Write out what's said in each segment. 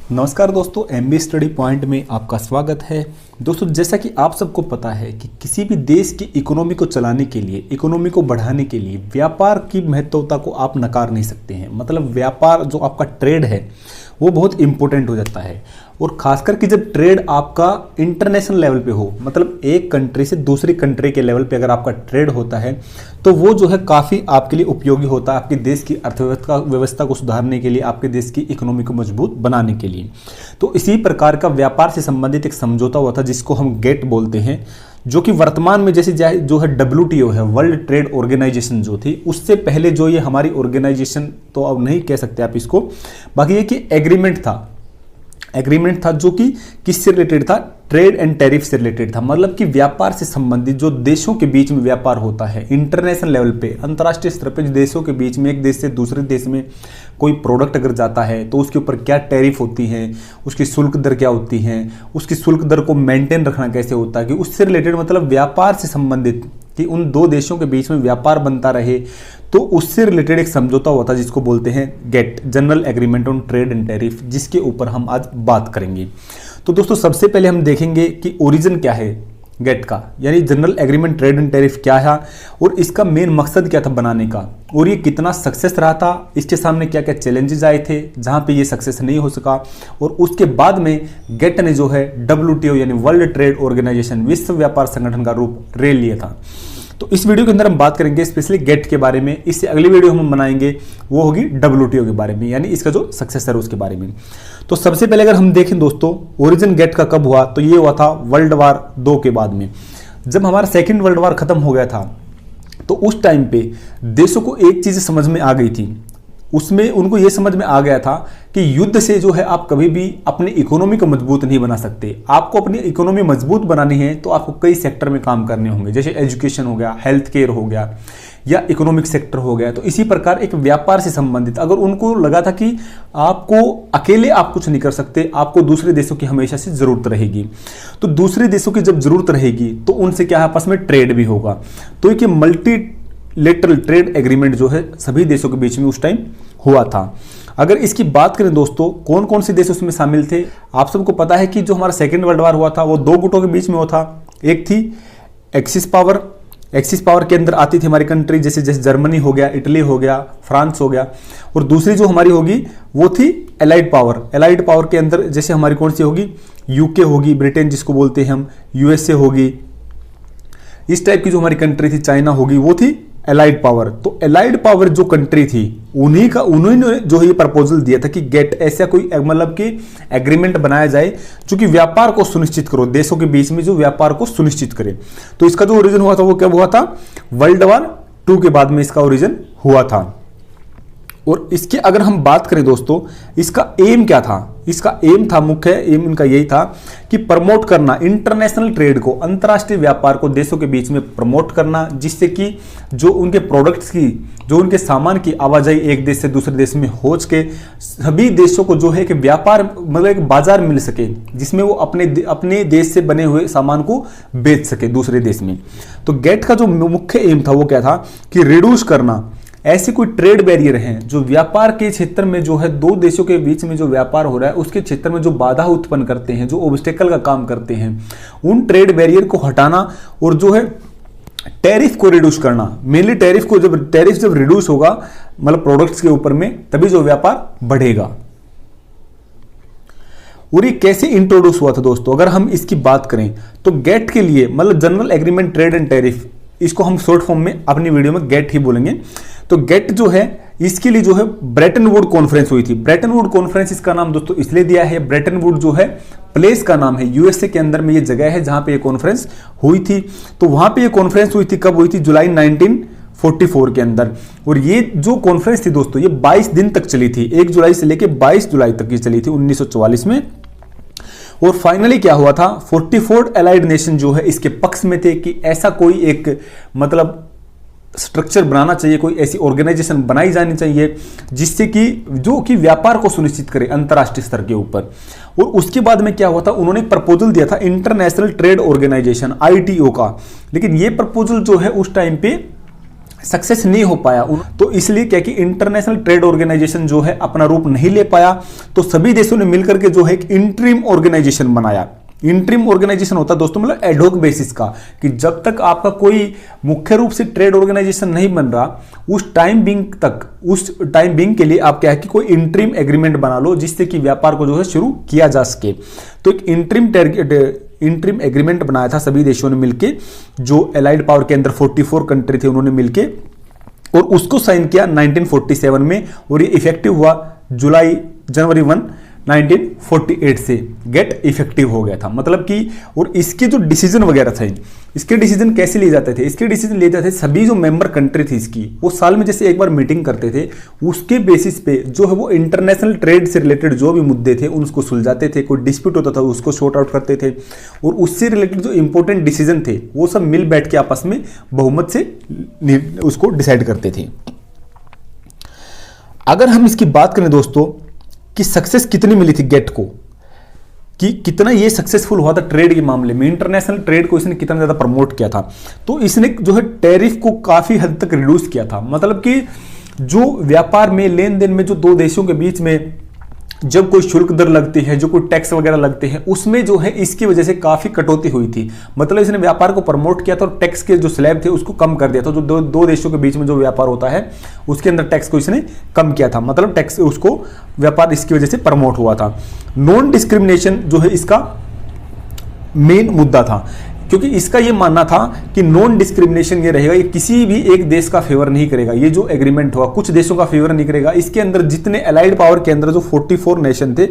नमस्कार दोस्तों, MB study point में आपका स्वागत है। दोस्तों, जैसा कि आप सबको पता है कि किसी भी देश की इकोनॉमी को चलाने के लिए, इकोनॉमी को बढ़ाने के लिए व्यापार की महत्वता को आप नकार नहीं सकते हैं। मतलब व्यापार जो आपका ट्रेड है वो बहुत इंपॉर्टेंट हो जाता है। और खासकर कि जब ट्रेड आपका इंटरनेशनल लेवल पे हो, मतलब एक कंट्री से दूसरी कंट्री के लेवल पे अगर आपका ट्रेड होता है तो वो जो है काफ़ी आपके लिए उपयोगी होता है, आपके देश की अर्थव्यवस्था को सुधारने के लिए, आपके देश की इकोनॉमी को मजबूत बनाने के लिए। तो इसी प्रकार का व्यापार से संबंधित एक समझौता हुआ था जिसको हम गेट बोलते हैं, जो कि वर्तमान में जैसे जो है WTO है, वर्ल्ड ट्रेड ऑर्गेनाइजेशन जो थी, उससे पहले जो ये हमारी ऑर्गेनाइजेशन तो अब नहीं कह सकते आप इसको, बाकी ये कि एग्रीमेंट था जो कि किससे रिलेटेड था, ट्रेड एंड टैरिफ से रिलेटेड था। मतलब कि व्यापार से संबंधित जो देशों के बीच में व्यापार होता है इंटरनेशनल लेवल पे, अंतर्राष्ट्रीय स्तर पे, देशों के बीच में एक देश से दूसरे देश में कोई प्रोडक्ट अगर जाता है तो उसके ऊपर क्या टैरिफ होती हैं, उसकी शुल्क दर क्या होती हैं, उसकी शुल्क दर को मेंटेन रखना कैसे होता है, कि उससे रिलेटेड मतलब व्यापार से संबंधित कि उन दो देशों के बीच में व्यापार बनता रहे, तो उससे रिलेटेड एक समझौता हुआ था जिसको बोलते हैं GATT, general agreement on trade and tariff, जिसके ऊपर हम आज बात करेंगे। तो दोस्तों, सबसे पहले हम देखेंगे कि ओरिजिन क्या है गेट का, यानी general agreement trade and tariff क्या है और इसका मेन मकसद क्या था बनाने का, और ये कितना सक्सेस रहा था, इसके सामने क्या क्या चैलेंजेस आए थे जहां पे ये सक्सेस नहीं हो सका, और उसके बाद में गेट ने जो है WTO यानी वर्ल्ड ट्रेड ऑर्गेनाइजेशन, विश्व व्यापार संगठन का रूप ले लिया था। तो इस वीडियो के अंदर हम बात करेंगे स्पेशली गेट के बारे में। इससे अगली वीडियो हम बनाएंगे वो होगी WTO के बारे में, यानी इसका जो सक्सेसर है उसके बारे में। तो सबसे पहले अगर हम देखें दोस्तों, ओरिजिन गेट का कब हुआ, तो ये हुआ था वर्ल्ड वार 2 के बाद में। जब हमारा सेकेंड वर्ल्ड वार खत्म हो गया था तो उस टाइम पे देशों को एक चीज समझ में आ गई थी, उसमें उनको ये समझ में आ गया था कि युद्ध से जो है आप कभी भी अपनी इकोनॉमी को मजबूत नहीं बना सकते। आपको अपनी इकोनॉमी मजबूत बनानी है तो आपको कई सेक्टर में काम करने होंगे, जैसे एजुकेशन हो गया, हेल्थ केयर हो गया, या इकोनॉमिक सेक्टर हो गया। तो इसी प्रकार एक व्यापार से संबंधित, अगर उनको लगा था कि आपको अकेले आप कुछ नहीं कर सकते, आपको दूसरे देशों की हमेशा से जरूरत रहेगी, तो दूसरे देशों की जब जरूरत रहेगी तो उनसे क्या आपस में ट्रेड भी होगा। तो एक मल्टीलेटरल ट्रेड एग्रीमेंट जो है सभी देशों के बीच में उस टाइम हुआ था। अगर इसकी बात करें दोस्तों, कौन कौन से देश उसमें शामिल थे, आप सबको पता है कि जो हमारा सेकेंड वर्ल्ड वार हुआ था वो 2 गुटों के बीच में हुआ था। एक थी एक्सिस पावर के अंदर आती थी हमारी कंट्री, जैसे जर्मनी हो गया, इटली हो गया, फ्रांस हो गया, और दूसरी जो हमारी होगी वो थी एलाइड पावर के अंदर जैसे हमारी कौन सी होगी, यूके होगी, ब्रिटेन जिसको बोलते हैं हम, USA होगी, इस टाइप की जो हमारी कंट्री थी, चाइना होगी, वो थी एलाइड पावर। तो एलाइड पावर जो कंट्री थी उन्होंने जो ये प्रपोजल दिया था कि गेट ऐसा कोई मतलब कि एग्रीमेंट बनाया जाए जो कि व्यापार को सुनिश्चित करो, देशों के बीच में जो व्यापार को सुनिश्चित करे। तो इसका जो ओरिजिन हुआ था वो कब हुआ था, वर्ल्ड वार 2 के बाद में इसका ओरिजिन हुआ था। और इसके अगर हम बात करें दोस्तों, इसका एम क्या था, इसका एम था, मुख्य एम इनका यही था कि प्रमोट करना इंटरनेशनल ट्रेड को, अंतर्राष्ट्रीय व्यापार को देशों के बीच में प्रमोट करना, जिससे कि जो उनके प्रोडक्ट्स की, जो उनके सामान की आवाजाही एक देश से दूसरे देश में हो सके, सभी देशों को जो है कि व्यापार मतलब एक बाजार मिल सके जिसमें वो अपने देश से बने हुए सामान को बेच सके दूसरे देश में। तो गेट का जो मुख्य एम था वो क्या था कि रिड्यूस करना ऐसे कोई ट्रेड बैरियर हैं जो व्यापार के क्षेत्र में जो है दो देशों के बीच में जो व्यापार हो रहा है उसके क्षेत्र में जो बाधा उत्पन्न करते हैं, जो ऑब्स्टेकल का काम करते हैं, उन ट्रेड बैरियर को हटाना और जो है टैरिफ को रिड्यूस करना। मेनली टैरिफ जब रिड्यूस होगा मतलब प्रोडक्ट्स के ऊपर में, तभी जो व्यापार बढ़ेगा। और ये कैसे इंट्रोड्यूस हुआ था दोस्तों, अगर हम इसकी बात करें तो गेट के लिए मतलब general agreement trade and tariff, इसको हम शॉर्ट फॉर्म में अपनी वीडियो में गेट ही बोलेंगे। तो गेट जो है इसके लिए जो है ब्रेटन वुड कॉन्फ्रेंस हुई थी। ब्रेटन वुड कॉन्फ्रेंस इसका नाम दोस्तों इसलिए दिया है, ब्रेटन वुड जो है प्लेस का नाम है, यूएसए के अंदर में ये जगह है जहां पे ये कॉन्फ्रेंस हुई थी। तो वहां पे ये कॉन्फ्रेंस हुई थी, कब हुई थी, जुलाई 1944 के अंदर। और ये जो कॉन्फ्रेंस थी दोस्तों ये 22 दिन तक चली थी, 1 जुलाई से लेकर 22 जुलाई तक ये चली थी 1944 में। और फाइनली क्या हुआ था, 44 एलाइड नेशन जो है इसके पक्ष में थे कि ऐसा कोई एक मतलब स्ट्रक्चर बनाना चाहिए, कोई ऐसी ऑर्गेनाइजेशन बनाई जानी चाहिए जिससे कि जो कि व्यापार को सुनिश्चित करे अंतर्राष्ट्रीय स्तर के ऊपर। और उसके बाद में क्या हुआ था, उन्होंने प्रपोजल दिया था इंटरनेशनल ट्रेड ऑर्गेनाइजेशन ITO का। लेकिन ये प्रपोजल जो है उस टाइम पे सक्सेस नहीं हो पाया। तो इसलिए क्या कि इंटरनेशनल ट्रेड ऑर्गेनाइजेशन जो है अपना रूप नहीं ले पाया, तो सभी देशों ने मिलकर के जो है एक इंटरिम ऑर्गेनाइजेशन बनाया। इंटरिम ऑर्गेनाइजेशन होता है दोस्तों मतलब एडहॉक बेसिस का, कि जब तक आपका कोई मुख्य रूप से ट्रेड ऑर्गेनाइजेशन नहीं बन रहा उस टाइम बिंग के लिए आप क्या है कि कोई इंटरिम एग्रीमेंट बना लो जिससे कि व्यापार को जो है शुरू किया जा सके। तो एक इंटरिम एग्रीमेंट बनाया था सभी देशों ने मिलके, जो एलाइड पावर के अंदर 44 कंट्री थे उन्होंने मिलके, और उसको साइन किया 1947 में, और ये इफेक्टिव हुआ जनवरी 1 1948 से गेट इफेक्टिव हो गया था। मतलब कि और इसके जो डिसीजन वगैरह थे, इसके डिसीजन कैसे लिए जाते थे, इसके डिसीजन लिए जाते थे सभी जो मेंबर कंट्री थी इसकी, वो साल में जैसे एक बार मीटिंग करते थे, उसके बेसिस पे जो है वो इंटरनेशनल ट्रेड से रिलेटेड जो भी मुद्दे थे उनको सुलझाते थे, कोई डिस्प्यूट होता था उसको सॉर्ट आउट करते थे, और उससे रिलेटेड जो इंपॉर्टेंट डिसीजन थे वो सब मिल बैठ के आपस में बहुमत से उसको डिसाइड करते थे। अगर हम इसकी बात करें दोस्तों कि सक्सेस कितनी मिली थी गेट को, कि कितना ये सक्सेसफुल हुआ था ट्रेड के मामले में, इंटरनेशनल ट्रेड को इसने कितना ज्यादा प्रमोट किया था, तो इसने जो है टैरिफ को काफी हद तक रिड्यूस किया था। मतलब कि जो व्यापार में लेन देन में जो दो देशों के बीच में जब कोई शुल्क दर लगती है, जो कोई टैक्स वगैरह लगते हैं, उसमें जो है इसकी वजह से काफी कटौती हुई थी। मतलब इसने व्यापार को प्रमोट किया था और टैक्स के जो स्लैब थे उसको कम कर दिया था। जो दो देशों के बीच में जो व्यापार होता है उसके अंदर टैक्स को इसने कम किया था, मतलब टैक्स उसको व्यापार इसकी वजह से प्रमोट हुआ था। नॉन डिस्क्रिमिनेशन जो है इसका मेन मुद्दा था, क्योंकि इसका ये मानना था कि नॉन डिस्क्रिमिनेशन ये रहेगा, ये किसी भी एक देश का फेवर नहीं करेगा। ये जो एग्रीमेंट हुआ कुछ देशों का फेवर नहीं करेगा। इसके अंदर जितने अलाइड पावर के अंदर जो 44 नेशन थे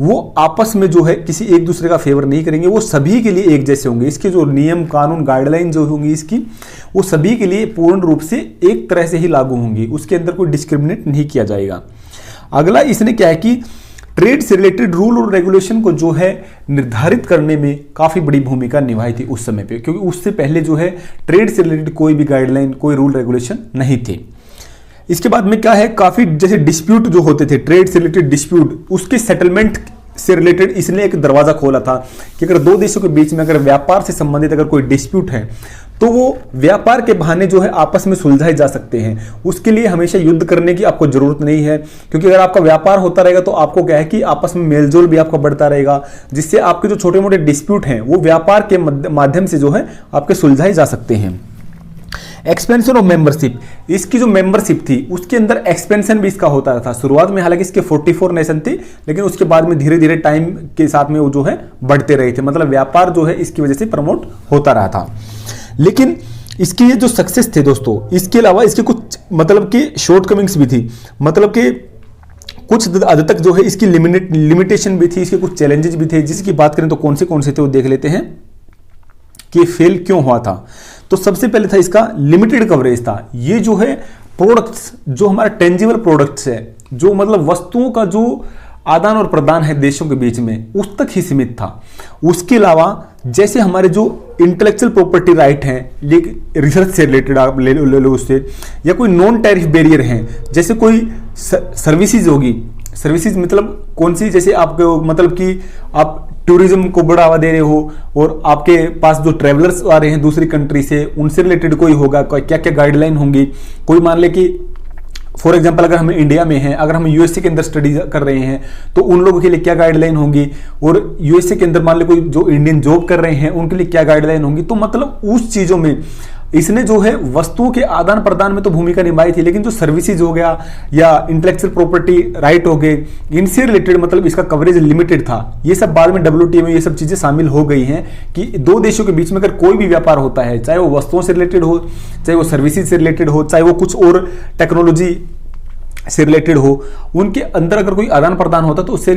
वो आपस में जो है किसी एक दूसरे का फेवर नहीं करेंगे, वो सभी के लिए एक जैसे होंगे। इसके जो नियम कानून गाइडलाइन जो होंगी इसकी, वो सभी के लिए पूर्ण रूप से एक तरह से ही लागू होंगी, उसके अंदर कोई डिस्क्रिमिनेट नहीं किया जाएगा। अगला इसने क्या है कि ट्रेड से रिलेटेड रूल और रेगुलेशन को जो है निर्धारित करने में काफी बड़ी भूमिका निभाई थी उस समय पे, क्योंकि उससे पहले जो है ट्रेड से रिलेटेड कोई भी गाइडलाइन कोई रूल रेगुलेशन नहीं थे। इसके बाद में क्या है, काफी जैसे डिस्प्यूट जो होते थे, ट्रेड से रिलेटेड डिस्प्यूट, उसके सेटलमेंट से रिलेटेड इसने एक दरवाजा खोला था कि अगर दो देशों के बीच में अगर व्यापार से संबंधित अगर कोई डिस्प्यूट है तो वो व्यापार के बहाने जो है आपस में सुलझाए जा सकते हैं। उसके लिए हमेशा युद्ध करने की आपको जरूरत नहीं है, क्योंकि अगर आपका व्यापार होता रहेगा तो आपको क्या है कि आपस में मेलजोल भी आपका बढ़ता रहेगा, जिससे आपके जो छोटे मोटे डिस्प्यूट हैं वो व्यापार के माध्यम से जो है आपके सुलझाए जा सकते हैं। एक्सपेंशन ऑफ मेंबरशिप, इसकी जो मेंबरशिप थी उसके अंदर एक्सपेंशन भी इसका होता था। शुरुआत में हालांकि इसके 44 नेशन थे, लेकिन उसके बाद में धीरे धीरे टाइम के साथ में वो जो है बढ़ते रहे थे। मतलब व्यापार जो है इसकी वजह से प्रमोट होता रहा था। लेकिन इसकी ये जो सक्सेस थे दोस्तों, इसके अलावा इसके कुछ मतलब कि शॉर्टकमिंग्स भी थी, मतलब कि कुछ हद तक जो है इसकी लिमिटेशन भी थी, इसके कुछ चैलेंजेस भी थे। जिसकी बात करें तो कौन से थे वो देख लेते हैं कि फेल क्यों हुआ था। तो सबसे पहले था इसका लिमिटेड कवरेज था। ये जो है प्रोडक्ट्स, जो हमारा टेंजिबल प्रोडक्ट्स है, जो मतलब वस्तुओं का जो आदान और प्रदान है देशों के बीच में, उस तक ही सीमित था। उसके अलावा जैसे हमारे जो इंटेलेक्चुअल प्रॉपर्टी राइट हैं, रिसर्च से रिलेटेड आप ले लो उससे, या कोई नॉन टैरिफ बैरियर हैं, जैसे कोई सर्विसेज होगी, सर्विसेज मतलब कौन सी, जैसे आपको मतलब कि आप टूरिज्म को बढ़ावा दे रहे हो और आपके पास जो ट्रेवलर्स आ रहे हैं दूसरी कंट्री से, उनसे रिलेटेड कोई होगा, क्या क्या गाइडलाइन होंगी। कोई मान ले कि फॉर एग्जांपल अगर हम इंडिया में हैं, अगर हम यूएसए के अंदर स्टडी कर रहे हैं तो उन लोगों के लिए क्या गाइडलाइन होंगी, और यूएसए के अंदर मान ले कोई जो इंडियन जॉब कर रहे हैं उनके लिए क्या गाइडलाइन होंगी। तो मतलब उस चीजों में इसने जो है वस्तुओं के आदान प्रदान में तो भूमिका निभाई थी, लेकिन जो सर्विसेज हो गया या इंटेलेक्चुअल प्रॉपर्टी राइट हो गए, इनसे रिलेटेड मतलब इसका कवरेज लिमिटेड था। ये सब बाद में WTO में ये सब चीजें शामिल हो गई हैं कि दो देशों के बीच में अगर कोई भी व्यापार होता है, चाहे वो वस्तुओं से रिलेटेड हो, चाहे वो सर्विसेज से रिलेटेड हो, चाहे वो कुछ और टेक्नोलॉजी से रिलेटेड हो, उनके अंदर अगर कोई आदान प्रदान होता तो उससे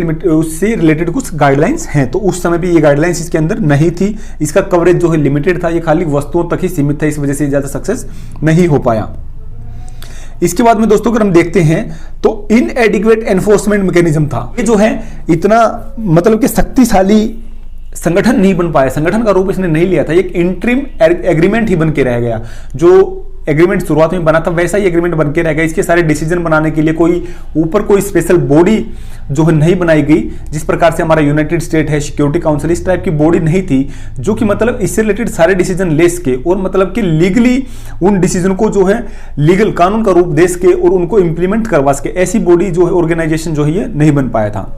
रिलेटेड कुछ गाइडलाइंस हैं। तो उस समय भी ये गाइडलाइंस इसके अंदर नहीं थी, इसका कवरेज जो है लिमिटेड था, ये खाली वस्तुओं तक ही सीमित था, इस वजह से ज्यादा सक्सेस नहीं हो पाया। इसके बाद में दोस्तों अगर हम देखते हैं तो इनएडिक्वेट एनफोर्समेंट मैकेनिज्म था। ये जो है इतना मतलब कि शक्तिशाली संगठन नहीं बन पाया, संगठन का रूप इसने नहीं लिया था, एक इंटरिम एग्रीमेंट ही बन के रह गया। जो एग्रीमेंट शुरुआत में बना था वैसा ही एग्रीमेंट बन के रह गया। इसके सारे डिसीजन बनाने के लिए कोई ऊपर कोई स्पेशल बॉडी जो है नहीं बनाई गई, जिस प्रकार से हमारा यूनाइटेड स्टेट है सिक्योरिटी काउंसिल, इस टाइप की बॉडी नहीं थी जो कि मतलब इससे रिलेटेड सारे डिसीजन ले सके और मतलब कि लीगली उन डिसीजन को जो है लीगल कानून का रूप दे सके और उनको इंप्लीमेंट करवा सके। ऐसी बॉडी जो है ऑर्गेनाइजेशन जो है ये नहीं बन पाया था।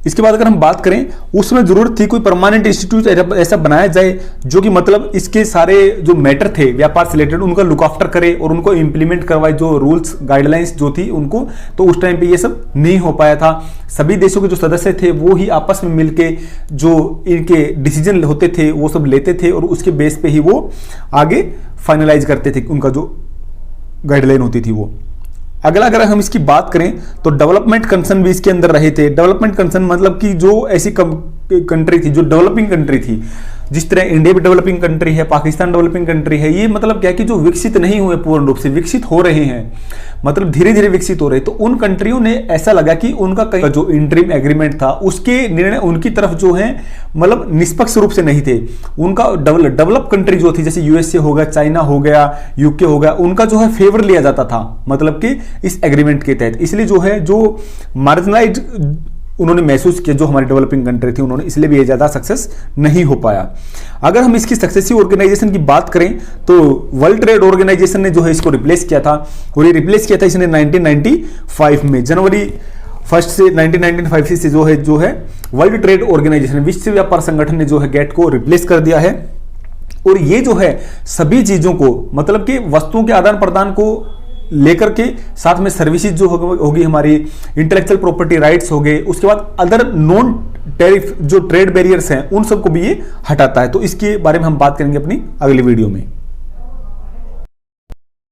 इसके बाद अगर हम बात करें, उसमें जरूरत थी कोई परमानेंट इंस्टीट्यूट ऐसा बनाया जाए जो कि मतलब इसके सारे जो मैटर थे व्यापार से रिलेटेड उनका लुक आफ्टर करे और उनको इंप्लीमेंट करवाए, जो रूल्स गाइडलाइंस जो थी उनको। तो उस टाइम पे ये सब नहीं हो पाया था। सभी देशों के जो सदस्य थे वो ही आपस में मिलके जो इनके डिसीजन होते थे वो सब लेते थे और उसके बेस पे ही वो आगे फाइनलाइज करते थे, उनका जो गाइडलाइन होती थी वो। अगला अगर हम इसकी बात करें तो डेवलपमेंट कंसर्न भी इसके अंदर रहे थे। डेवलपमेंट कंसर्न मतलब कि जो ऐसी कंट्री थी जो डेवलपिंग कंट्री थी, जिस तरह इंडिया भी डेवलपिंग कंट्री है, पाकिस्तान डेवलपिंग कंट्री है, ये मतलब क्या कि जो विकसित नहीं हुए पूर्ण रूप से, विकसित हो रहे हैं, मतलब धीरे धीरे विकसित हो रहे। तो उन कंट्रियों ने ऐसा लगा कि उनका जो इंटरिम एग्रीमेंट था उसके निर्णय उनकी तरफ जो है मतलब निष्पक्ष रूप से नहीं थे। उनका डेवलप कंट्री जो थी जैसे यूएसए हो गया, चाइना हो गया, यूके हो गया, उनका जो है फेवर लिया जाता था मतलब कि इस एग्रीमेंट के तहत। इसलिए जो है जो मार्जिनलाइज उन्होंने महसूस किया जो हमारी डेवलपिंग कंट्री थी उन्होंने, इसलिए भी ये ज्यादा सक्सेस नहीं हो पाया। अगर हम इसकी सक्सेसिव ऑर्गेनाइजेशन की बात करें तो वर्ल्ड ट्रेड ऑर्गेनाइजेशन ने जो है इसको रिप्लेस किया था, और ये रिप्लेस किया था इसने 1995 में, जनवरी 1 से 1995 से जो है वर्ल्ड ट्रेड ऑर्गेनाइजेशन, विश्व व्यापार संगठन ने जो है गेट को रिप्लेस कर दिया है। और ये जो है सभी चीजों को मतलब कि वस्तुओं के आदान प्रदान को लेकर के साथ में सर्विसेज जो होगी हमारी, इंटेलेक्चुअल प्रॉपर्टी राइट्स हो गए, उसके बाद अदर नॉन टैरिफ जो ट्रेड बैरियर्स हैं उन सबको भी ये हटाता है। तो इसके बारे में हम बात करेंगे अपनी अगली वीडियो में।